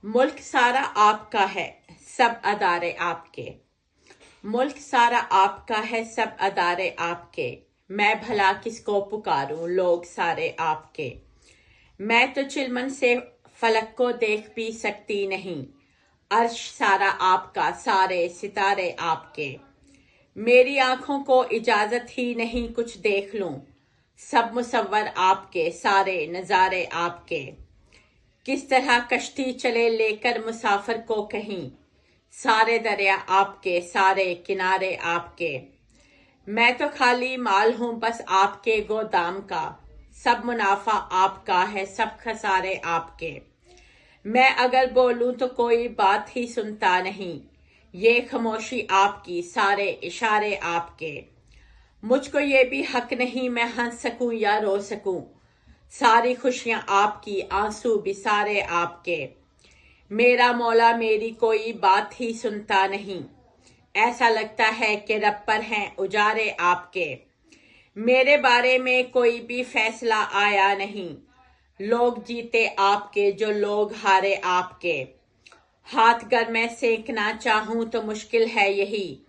मुल्क सारा आपका है, सब अदारे आपके। मुल्क सारा आपका है, सब अदारे आपके। मैं भला किसको पुकारूं, लोग सारे आपके। मैं तो चिलमन से फलक को देख भी सकती नहीं, अर्श सारा आपका, सारे सितारे आपके। मेरी आंखों को इजाजत ही नहीं कुछ देख लूं, सब मुसव्वर आपके, सारे नजारे आपके। किस तरह कश्ती चले लेकर मुसाफिर को कहीं, सारे दरिया आपके, सारे किनारे आपके। मैं तो खाली माल हूं बस आपके गोदाम का, सब मुनाफा आपका है, सब खसारे आपके। मैं अगर बोलूं तो कोई बात ही सुनता नहीं, ये खामोशी आपकी, सारे इशारे आपके। मुझको ये भी हक नहीं मैं हंस सकूं या रो सकूं, सारी खुशियां आपकी, आंसू भी सारे आपके। मेरा मौला मेरी कोई बात ही सुनता नहीं, ऐसा लगता है कि रब पर हैं उजारे आपके। मेरे बारे में कोई भी फैसला आया नहीं, लोग जीते आपके, जो लोग हारे आपके। हाथ गर मैं सेंकना चाहूं तो मुश्किल है यही,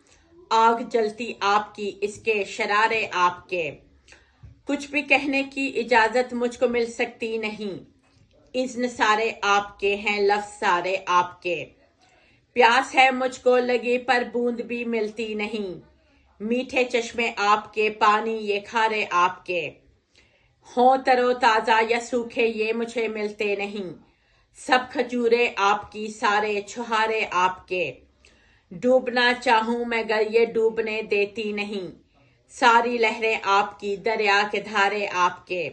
आग जलती आपकी, इसके शरारे आपके। कुछ भी कहने की इजाजत मुझको मिल सकती नहीं, इज़्न सारे आपके हैं, लफ्ज़ सारे आपके। प्यास है मुझको लगी पर बूंद भी मिलती नहीं, मीठे चश्मे आपके, पानी ये खारे आपके। हों तरो ताज़ा या सूखे ये मुझे मिलते नहीं, सब खजूरे आपकी, सारे छुहारे आपके। डूबना चाहूं मगर ये डूबने देती नहीं, सारी लहरें आपकी, दरिया के धारे आपके।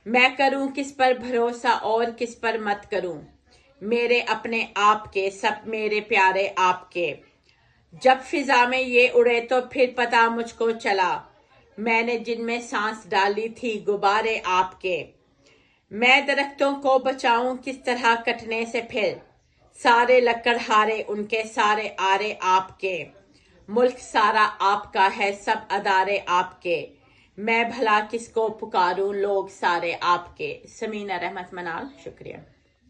मैं करूं किस पर भरोसा और किस पर मत करूं, मेरे अपने आपके, सब मेरे प्यारे आपके। जब फिजा में ये उड़े तो फिर पता मुझको चला, मैंने जिनमें सांस डाली थी, गुब्बारे आपके। मैं दरख्तों को बचाऊं किस तरह कटने से फिर, सारे लकड़हारे उनके, सारे आरे आपके। मुल्क सारा आपका है, सब अदारे आपके। मैं भला किसको पुकारूं, लोग सारे आपके। समीना रहमत मनाल, शुक्रिया।